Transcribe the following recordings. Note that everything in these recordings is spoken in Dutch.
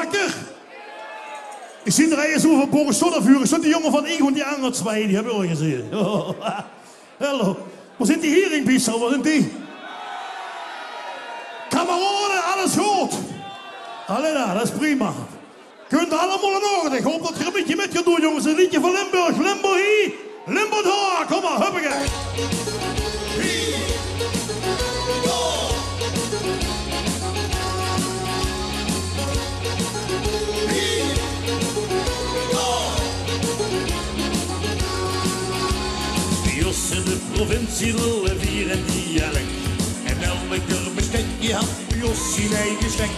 wakker? Ich sind da so von Borgestollerführer, schon die Junge von ich und die anderen zwei, die habe ich auch gesehen. Oh, hallo, wo sind die Heringbisser, wo sind die? Kameraden, alles goed? Alle da, das ist prima. Könnt ihr allemaal in orde? Ik hoop dat je een beetje met je doet, jongens. Een liedje van Limburg. Limburg hier, Limburg daar. Kom maar, huppakee. Jos in de provincie lullen vier en dialect. En elke bestekje had Jos zijn eigen stek.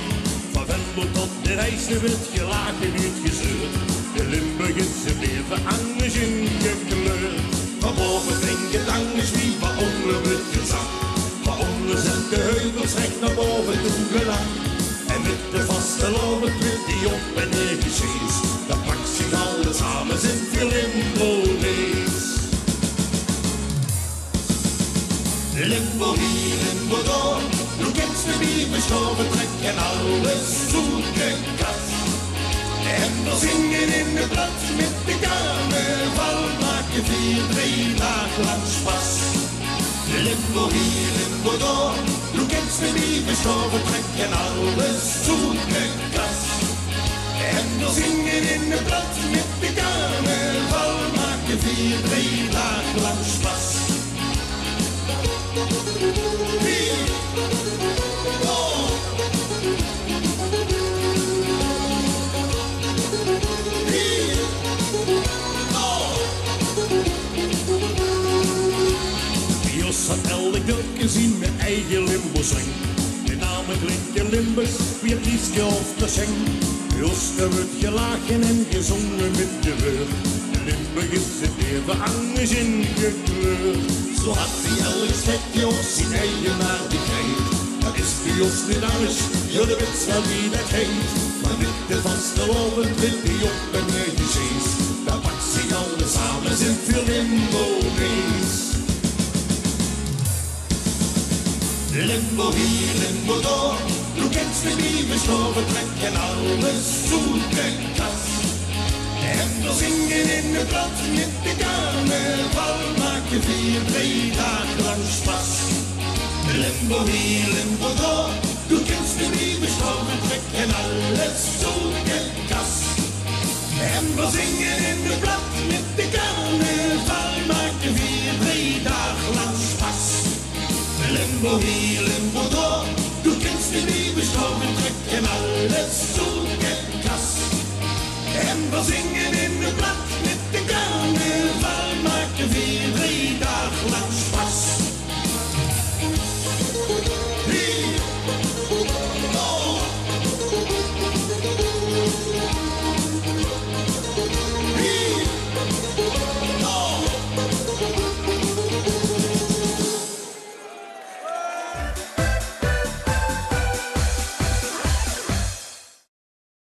Van Venlo tot de Rijsne werd gelachen, werd gezeurd. De Limburgse leven anders ingekleurd. Van boven drinken tangens wie, van onder wordt gezang. Van onder zijn de heuvels recht naar boven toe gelang. En met de vaste loven werd die op en neer gesjees. Dat pakt zich alles samen, zit veel Limburgees. Limbo hier, Limbo daar, du kennst de bierbestoven trekken alles zoeken kast. En we zingen in de blad met de carnaval, maken 4-3 dagen lang spas. Limbo hier, Limbo daar, du kennst de bierbestoven trekken alles zoeken kast. En we zingen in de blad met de carnaval, maken 4-3 dagen lang spas. Jos had elke keer gezien met eigen Limbo-zang. De namen klinken Limburg, weer Lieske of de Scheng. Jos, er wordt gelachen en gezongen met de leur. De Limburg is het leven anders ingekleurd. Zo had hij elke stekje op zijn eigenaardigheid. Dat is bij ons niet anders, jullie weten wel wie dat heet. Maar met de vaste loven wil hij op en neer gezees. Dat pakt zich alle samen, zijn veel Limburgees. Limbo hier, Limbo daar, du kennst de bierbestoven trekken alles zoeken kast. En we zingen in het blad met de carnaval, maken 4-3 dagen lang spas. Limbo hier, Limbo daar, du kennst de bierbestoven trekken alles zoeken kast. En we zingen in het blad met de carnaval, maken 4-3 dagen lang spas. Limbo hier, Limbo daar, du kennst de bierbestoven trekken alles zoeken kast. En we zingen